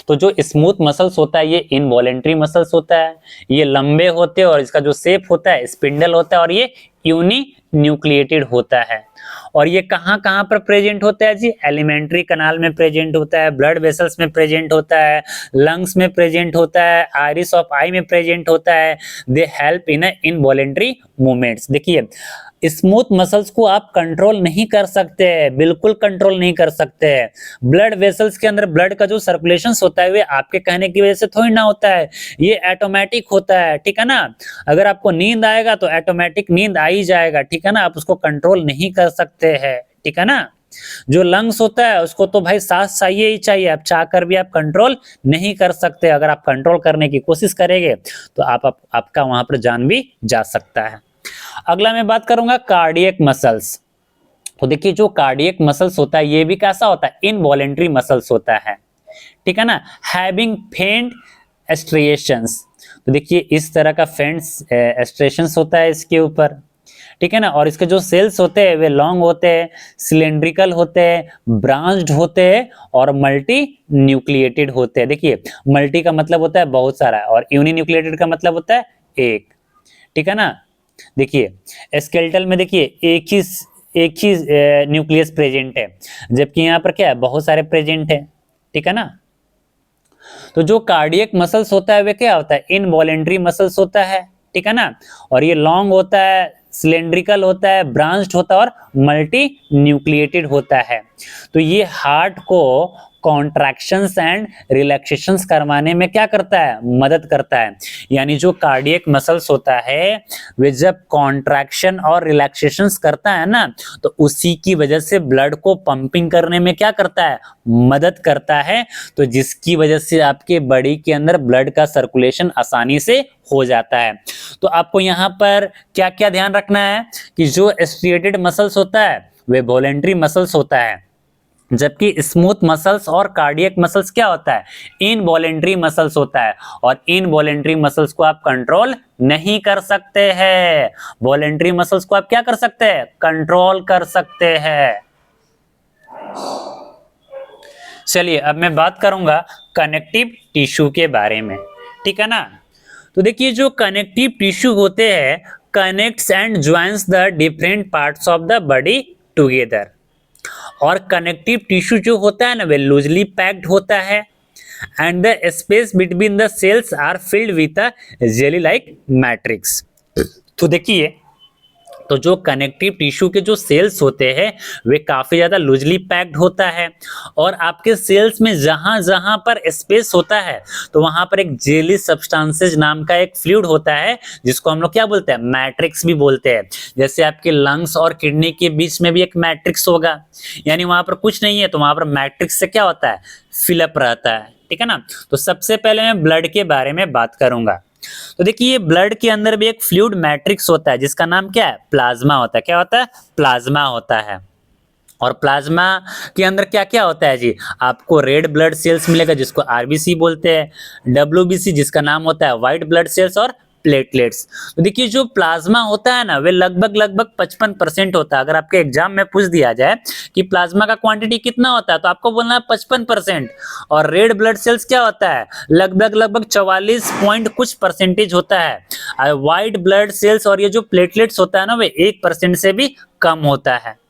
तो जो स्मूथ मसल्स होता है ये इनवॉलेंट्री मसल्स होता है, ये लंबे होते हैं और इसका जो शेप होता है स्पिंडल होता है और ये यूनिन्यूक्लिएटेड होता है। और ये कहाँ कहाँ पर प्रेजेंट होता है जी, एलिमेंट्री कनाल में प्रेजेंट होता है, ब्लड वेसल्स में प्रेजेंट होता है, लंग्स में प्रेजेंट होता है, आइरिस ऑफ आई में प्रेजेंट होता है। They help in involuntary movements. देखिए स्मूथ मसल्स को आप कंट्रोल नहीं कर सकते, बिल्कुल कंट्रोल नहीं कर सकते। ब्लड वेसल्स के अंदर ब्लड का जो सर्कुलेशन होता है वे आपके कहने की वजह से थोड़ी ना होता है, ये ऑटोमेटिक होता है, ठीक है ना। अगर आपको नींद आएगा तो ऑटोमेटिक नींद आ ही जाएगा, ठीक है ना, आप उसको कंट्रोल नहीं कर सकते हैं, ठीक है ना। जो लंग्स होता है उसको तो भाई सांस चाहिए ही चाहिए, आप चाह कर भी आप कंट्रोल नहीं कर सकते। अगर आप कंट्रोल करने की कोशिश करेंगे तो आपका वहां पर जान भी जा सकता है। अगला मैं बात करूंगा कार्डियक मसल्स। तो देखिए जो कार्डियक मसल्स होता है ये भी कैसा होता है, इनवॉलेंट्री मसल्स होता है, ठीक है ना, हैविंग फेंट एस्ट्रिएशंस। तो देखिए इस तरह का फेंट एस्ट्रिएशंस होता है इसके ऊपर, ठीक है ना। और इसके जो सेल्स होते हैं वे लॉन्ग होते हैं, सिलेंड्रिकल होते हैं, ब्रांच्ड होते हैं और मल्टी न्यूक्लिएटेड होते हैं। देखिए मल्टी का मतलब होता है बहुत सारा और यूनि न्यूक्लिएटेड का मतलब होता है एक, ठीक है ना। देखिए स्केलेटल में देखिए एक ही न्यूक्लियस प्रेजेंट है, जबकि यहाँ पर क्या है, बहुत सारे प्रेजेंट है, ठीक है ना। तो जो कार्डियक मसल्स होता है वे क्या होता है, इनवॉलेंट्री मसल्स होता है, ठीक है ना। और ये लॉन्ग होता है, सिलेंड्रिकल होता है, ब्रांच्ड होता है और मल्टी न्यूक्लिएटेड होता है। तो ये हार्ट को कॉन्ट्रैक्शंस एंड रिलैक्सेशंस करवाने में क्या करता है, मदद करता है। यानी जो कार्डियक मसल्स होता है वे जब कॉन्ट्रैक्शन और रिलैक्सेशंस करता है ना, तो उसी की वजह से ब्लड को पंपिंग करने में क्या करता है, मदद करता है। तो जिसकी वजह से आपके बॉडी के अंदर ब्लड का सर्कुलेशन आसानी से हो जाता है। तो आपको यहाँ पर क्या क्या ध्यान रखना है कि जो स्ट्रिएटेड मसल्स होता है वे वॉलेंट्री मसल्स होता है, जबकि स्मूथ मसल्स और कार्डियक मसल्स क्या होता है, इनवॉलेंट्री मसल्स होता है। और इनवॉलेंट्री मसल्स को आप कंट्रोल नहीं कर सकते हैं, वॉलेंट्री मसल्स को आप क्या कर सकते हैं, कंट्रोल कर सकते हैं। चलिए अब मैं बात करूंगा कनेक्टिव टिश्यू के बारे में, ठीक है ना। तो देखिए जो कनेक्टिव टिश्यू होते हैं connects and joins the different parts of the body together. और कनेक्टिव टिश्यू जो होता है ना वे लूजली पैक्ड होता है and the space between the cells are filled with a jelly like matrix. तो देखिए तो जो कनेक्टिव टिश्यू के जो सेल्स होते हैं वे काफी ज्यादा लूजली पैक्ड होता है और आपके सेल्स में जहां जहां पर स्पेस होता है तो वहां पर एक जेली सब्सटेंसेस नाम का एक फ्लूइड होता है जिसको हम लोग क्या बोलते हैं, मैट्रिक्स भी बोलते हैं। जैसे आपके लंग्स और किडनी के बीच में भी एक मैट्रिक्स होगा, यानी वहां पर कुछ नहीं है तो वहां पर मैट्रिक्स से क्या होता है, फिलअप रहता है, ठीक है ना। तो सबसे पहले मैं ब्लड के बारे में बात करूंगा। तो देखिए ब्लड के अंदर भी एक फ्लूइड मैट्रिक्स होता है जिसका नाम क्या है, प्लाज्मा होता है। क्या होता है, प्लाज्मा होता है। और प्लाज्मा के अंदर क्या क्या होता है जी, आपको रेड ब्लड सेल्स मिलेगा जिसको आरबीसी बोलते हैं, डब्ल्यूबीसी जिसका नाम होता है व्हाइट ब्लड सेल्स और प्लेटलेट्स। तो देखिए जो प्लाज्मा होता है ना वे लगभग 55% होता है। अगर आपके एग्जाम में पूछ दिया जाए कि प्लाज्मा का क्वांटिटी कितना होता है तो आपको बोलना है 55%। और रेड ब्लड सेल्स क्या होता है, लगभग 44 पॉइंट कुछ परसेंटेज होता है। व्हाइट ब्लड सेल्स और ये जो प्लेटलेट्स होता है ना वे 1% से भी कम होता है।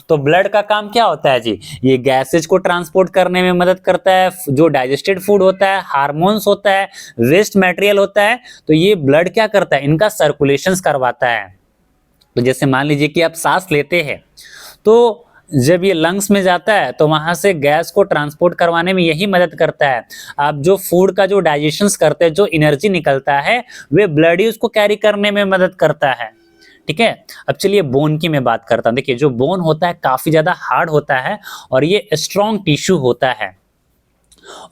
तो ब्लड का काम क्या होता है जी, ये गैसेज को ट्रांसपोर्ट करने में मदद करता है, जो डाइजेस्टेड फूड होता है, हार्मोन्स होता है, वेस्ट मटेरियल होता है, तो ये ब्लड क्या करता है, इनका सर्कुलेशन करवाता है। तो जैसे मान लीजिए कि आप सांस लेते हैं तो जब ये लंग्स में जाता है तो वहां से गैस को ट्रांसपोर्ट करवाने में यही मदद करता है। आप जो फूड का जो डाइजेशन करते हैं, जो एनर्जी निकलता है वे ब्लड ही उसको कैरी करने में मदद करता है, ठीक है। अब चलिए बोन की मैं बात करता हूं। देखिए जो बोन होता है काफी ज्यादा हार्ड होता है और ये स्ट्रॉन्ग टिश्यू होता है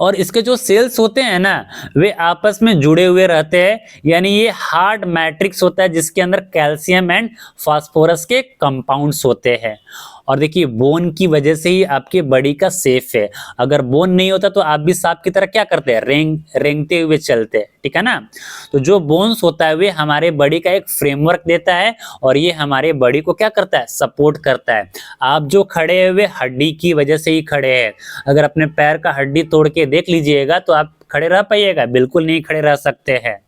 और इसके जो सेल्स होते हैं ना वे आपस में जुड़े हुए रहते हैं, यानी ये हार्ड मैट्रिक्स होता है जिसके अंदर कैल्शियम एंड फास्फोरस के कंपाउंड्स होते हैं। और देखिए बोन की वजह से ही आपके बॉडी का सेफ है। अगर बोन नहीं होता तो आप भी सांप की तरह क्या करते हैं, रेंगते हुए चलते हैं, ठीक है ना। तो जो बोन्स होता है वे हमारे बॉडी का एक फ्रेमवर्क देता है और ये हमारे बॉडी को क्या करता है, सपोर्ट करता है। आप जो खड़े हुए हड्डी की वजह से ही खड़े हैं। अगर अपने पैर का हड्डी तोड़ के देख लीजिएगा तो आप खड़े रह पाइएगा, बिल्कुल नहीं खड़े रह सकते हैं।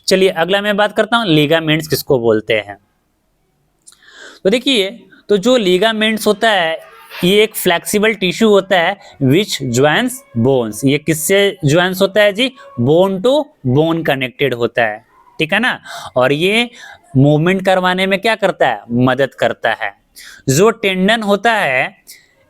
चलिए अगला मैं बात करता हूं लिगामेंट्स किसको बोलते हैं। तो देखिए तो जो लिगामेंट्स होता है ये एक फ्लेक्सिबल टिश्यू होता है विच ज्वाइंस बोन्स। ये किससे ज्वाइंस होता है जी, बोन टू बोन कनेक्टेड होता है, ठीक है ना। और ये मूवमेंट करवाने में क्या करता है, मदद करता है। जो टेंडन होता है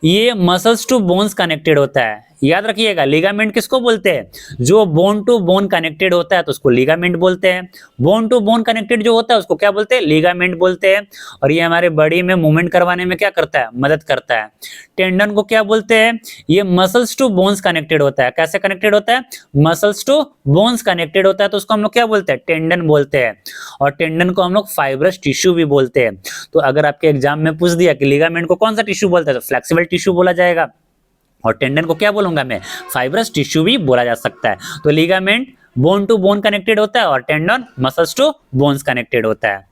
ये मसल्स टू बोन्स कनेक्टेड होता है। याद रखिएगा, लिगामेंट किसको बोलते हैं, जो बोन टू बोन कनेक्टेड होता है तो उसको लिगामेंट बोलते हैं। बोन टू बोन कनेक्टेड जो होता है उसको क्या बोलते हैं, लिगामेंट बोलते हैं। और ये हमारे बॉडी में मूवमेंट करवाने में क्या करता है, मदद करता है। टेंडन को क्या बोलते हैं, ये मसल्स टू बोन्स कनेक्टेड होता है। कैसे कनेक्टेड होता है, मसल्स टू बोन्स कनेक्टेड होता है तो उसको हम लोग क्या बोलते हैं, टेंडन बोलते हैं। और टेंडन को हम लोग फाइब्रस टिश्यू भी बोलते हैं। तो अगर आपके एग्जाम में पूछ दिया कि लिगामेंट को कौन सा टिश्यू बोलते हैं तो फ्लेक्सिबल टिश्यू बोला जाएगा। और टेंडन को क्या बोलूंगा मैं, फाइब्रस टिश्यू भी बोला जा सकता है। तो ligament bone to bone connected होता है और tendon muscles to bones connected होता है।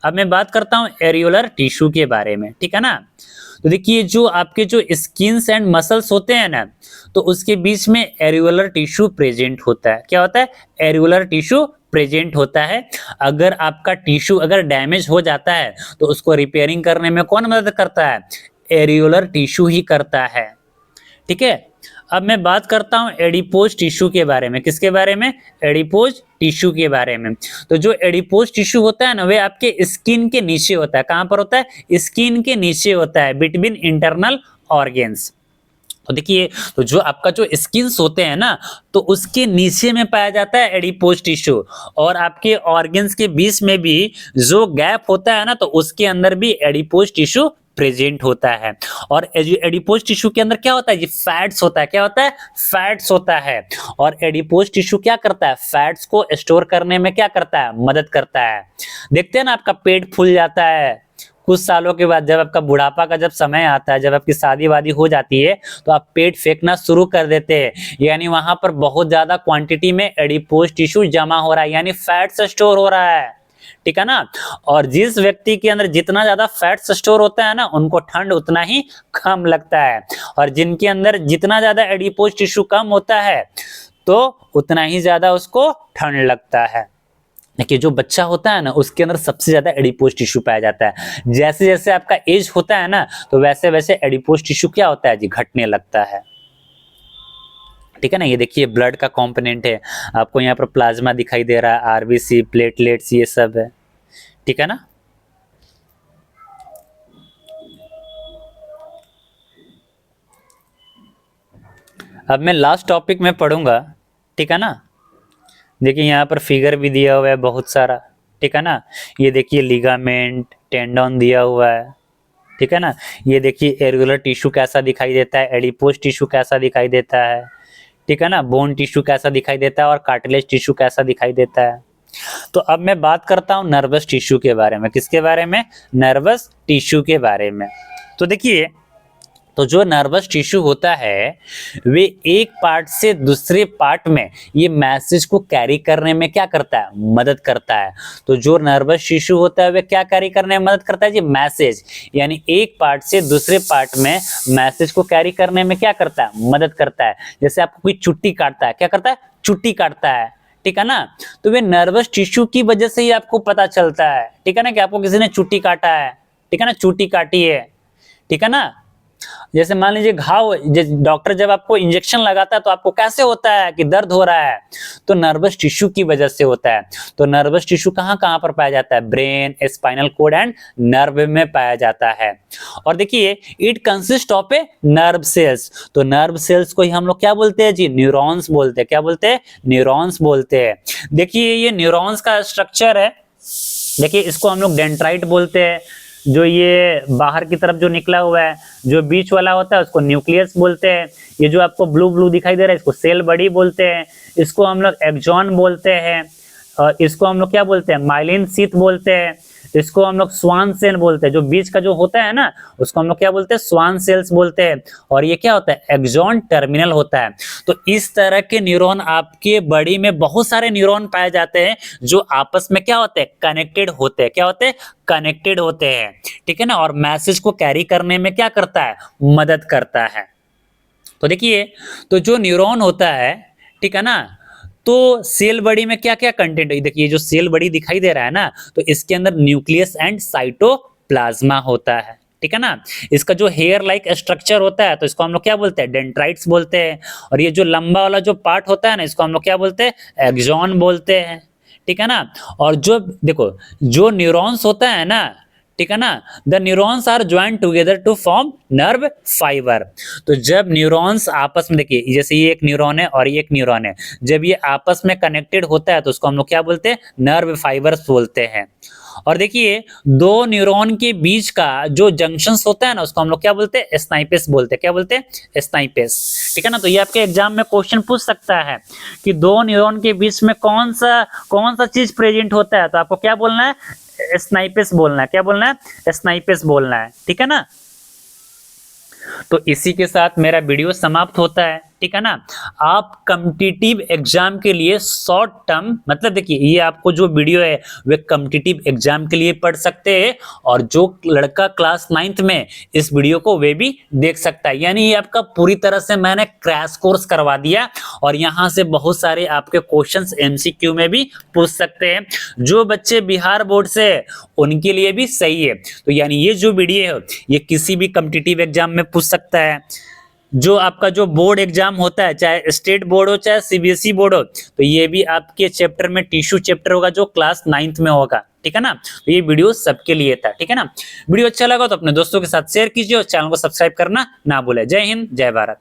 अब मैं बात करता हूं एरियोलर टिश्यू के बारे में, ठीक है ना। तो देखिए जो आपके जो स्किन्स एंड मसल्स होते हैं ना, तो उसके बीच में एरियोलर टिश्यू प्रेजेंट होता है। क्या होता है, एरियोलर टिश्यू प्रेजेंट होता है। अगर आपका टिश्यू अगर डैमेज हो जाता है तो उसको रिपेयरिंग करने में कौन मदद करता है, एरियोलर टिश्यू ही करता है, ठीक है। अब मैं बात करता हूं एडिपोज टिश्यू के बारे में। किसके बारे में, एडिपोज टिश्यू के बारे में। तो जो एडिपोज टिश्यू होता है ना, वे आपके स्किन के नीचे होता है। कहां पर होता है, स्किन के नीचे होता है, बिटवीन इंटरनल ऑर्गेन्स। तो देखिए, तो जो आपका जो स्किन्स होते हैं ना, तो उसके नीचे में पाया जाता है एडिपोज टिश्यू। और आपके ऑर्गेन्स के बीच में भी जो गैप होता है ना, तो उसके अंदर भी एडिपोज टिश्यू प्रेजेंट होता है। और एडिपोज टिश्यू के अंदर क्या होता है, ये फैट्स होता है। क्या होता है, फैट्स होता है। और एडिपोज टिश्यू क्या करता है, फैट्स को स्टोर करने में क्या करता है, मदद करता है। देखते हैं ना, आपका पेट फूल जाता है कुछ सालों के बाद, जब आपका बुढ़ापा का जब समय आता है, जब आपकी शादी वादी हो जाती है, तो आप पेट फेंकना शुरू कर देते हैं। यानी वहां पर बहुत ज्यादा क्वांटिटी में एडिपोज टिश्यू जमा हो रहा है, यानी फैट्स स्टोर हो रहा है, ठीक है ना। और जिस व्यक्ति के अंदर जितना ज्यादा फैट्स स्टोर होता है ना, उनको ठंड उतना ही कम लगता है। और जिनके अंदर जितना ज्यादा एडिपोज टिश्यू कम होता है, तो उतना ही ज्यादा उसको ठंड लगता है। देखिए, जो बच्चा होता है ना, उसके अंदर सबसे ज्यादा एडिपोज टिश्यू पाया जाता है। जैसे जैसे आपका एज होता है ना, तो वैसे वैसे एडिपोज टिश्यू क्या होता है जी, घटने लगता है, ठीक है ना। ये देखिए ब्लड का कंपोनेंट है, आपको यहाँ पर प्लाज्मा दिखाई दे रहा है, आरबीसी, प्लेटलेट्स, ये सब है, ठीक है ना। अब मैं लास्ट टॉपिक में पढ़ूंगा, ठीक है ना। देखिए यहाँ पर फिगर भी दिया हुआ है बहुत सारा, ठीक है ना। ये देखिए लिगामेंट, टेंडन दिया हुआ है, ठीक है ना। ये देखिए एरियोलर टिश्यू कैसा दिखाई देता है, एडिपोज टिश्यू कैसा दिखाई देता है, ठीक है ना। बोन टिश्यू कैसा दिखाई देता है और कार्टिलेज टिश्यू कैसा दिखाई देता है। तो अब मैं बात करता हूं नर्वस टिश्यू के बारे में। किसके बारे में, नर्वस टिश्यू के बारे में। तो देखिए, तो जो नर्वस टिश्यू होता है, वे एक पार्ट से दूसरे पार्ट में ये मैसेज को कैरी करने में क्या करता है, मदद करता है। तो जो नर्वस टिश्यू होता है, वे क्या कैरी करने में मदद करता है जी, मैसेज। यानी एक पार्ट से दूसरे पार्ट में मैसेज को कैरी करने में क्या करता है, मदद करता है। जैसे आपको कोई चुट्टी काटता है, क्या करता है, चुट्टी काटता है, ठीक है ना। तो वे नर्वस टिश्यू की वजह से ही आपको पता चलता है, ठीक है ना, कि आपको किसी ने चुट्टी काटा है, ठीक है ना, चुट्टी काटी है, ठीक है ना। जैसे मान लीजिए घाव, डॉक्टर जब आपको इंजेक्शन लगाता है तो आपको कैसे होता है कि दर्द हो रहा है, तो नर्वस टिश्यू की वजह से होता है। तो नर्वस टिश्यू कहां कहां पर पाया जाता है, brain, spinal cord and nerve में पाया जाता है। और देखिए, it consist of a nerve cells. तो नर्व सेल्स को ही हम लोग क्या बोलते हैं जी, न्यूरॉन्स बोलते हैं। क्या बोलते हैं, न्यूरॉन्स बोलते हैं। देखिए ये न्यूरॉन्स का स्ट्रक्चर है, देखिए इसको हम लोग डेंड्राइट बोलते हैं। जो ये बाहर की तरफ जो निकला हुआ है, जो बीच वाला होता है, उसको न्यूक्लियस बोलते हैं। ये जो आपको ब्लू ब्लू दिखाई दे रहा है, इसको सेल बॉडी बोलते हैं। इसको हम लोग एक्सॉन बोलते हैं। और इसको हम लोग क्या बोलते हैं, माइलिन शीथ बोलते हैं। इसको हम लोग स्वान सेल बोलते हैं। जो बीच का जो होता है ना, उसको हम लोग क्या बोलते हैं, स्वान सेल्स बोलते हैं। और ये क्या होता है, एक्सॉन टर्मिनल होता है। तो इस तरह के न्यूरॉन आपके बॉडी में बहुत सारे न्यूरॉन पाए जाते हैं, जो आपस में क्या होते हैं, कनेक्टेड होते हैं। क्या होते हैं, कनेक्टेड होते हैं, ठीक है ना। और मैसेज को कैरी करने में क्या करता है, मदद करता है। तो देखिए, तो जो न्यूरॉन होता है, ठीक है ना, तो सेल बॉडी में क्या क्या कंटेंट है, देखिए जो सेल बॉडी दिखाई दे रहा है ना, तो इसके अंदर न्यूक्लियस एंड साइटोप्लाज्मा होता है, ठीक है ना। इसका जो हेयर लाइक स्ट्रक्चर होता है, तो इसको हम लोग क्या बोलते हैं, डेंड्राइट्स बोलते हैं। और ये जो लंबा वाला जो पार्ट होता है ना, इसको हम लोग क्या बोलते हैं, एक्सॉन बोलते हैं, ठीक है ना। और जो देखो जो न्यूरॉन्स होता है ना, ठीक है ना, the neurons are join together to form nerve fibre. तो जब न्यूरॉन्स आपस में, देखिए जैसे ये एक न्यूरॉन है और ये एक न्यूरॉन है, जब ये आपस में कनेक्टेड होता है तो उसको हम लोग क्या बोलते हैं, नर्व फाइबर्स बोलते हैं। और देखिए दो न्यूरॉन के बीच का जो जंक्शंस होता है ना, उसको हम लोग क्या बोलते हैं, स्नाइपेस बोलते हैं। क्या बोलते हैं, स्नाइपेस, ठीक है ना। तो ये आपके एग्जाम में क्वेश्चन पूछ सकता है कि दो न्यूरॉन के बीच में कौन सा चीज प्रेजेंट होता है, तो आपको क्या बोलना है, स्नाइपेस बोलना है। क्या बोलना है, स्नाइपेस बोलना है, ठीक है ना। तो इसी के साथ मेरा वीडियो समाप्त होता है, ठीक है ना। आप कॉम्पिटिटिव एग्जाम के लिए शॉर्ट टर्म, मतलब देखिए ये आपको जो वीडियो है वे कॉम्पिटिटिव एग्जाम के लिए पढ़ सकते हैं, और जो लड़का क्लास 9th में इस वीडियो को वे भी देख सकता है। यानी ये आपका पूरी तरह से मैंने क्रैश कोर्स करवा दिया, और यहाँ से बहुत सारे आपके क्वेश्चंस एमसीक्यू में भी पूछ सकते हैं। जो बच्चे बिहार बोर्ड से उनके लिए भी सही है। तो यानी ये जो वीडियो है ये किसी भी कॉम्पिटिटिव एग्जाम में पूछ सकता है। जो आपका जो बोर्ड एग्जाम होता है, चाहे स्टेट बोर्ड हो चाहे सीबीएसई बोर्ड हो, तो ये भी आपके चैप्टर में टिश्यू चैप्टर होगा जो क्लास 9th में होगा, ठीक है ना। तो ये वीडियो सबके लिए था, ठीक है ना। वीडियो अच्छा लगा तो अपने दोस्तों के साथ शेयर कीजिए और चैनल को सब्सक्राइब करना ना भूले। जय हिंद, जय भारत।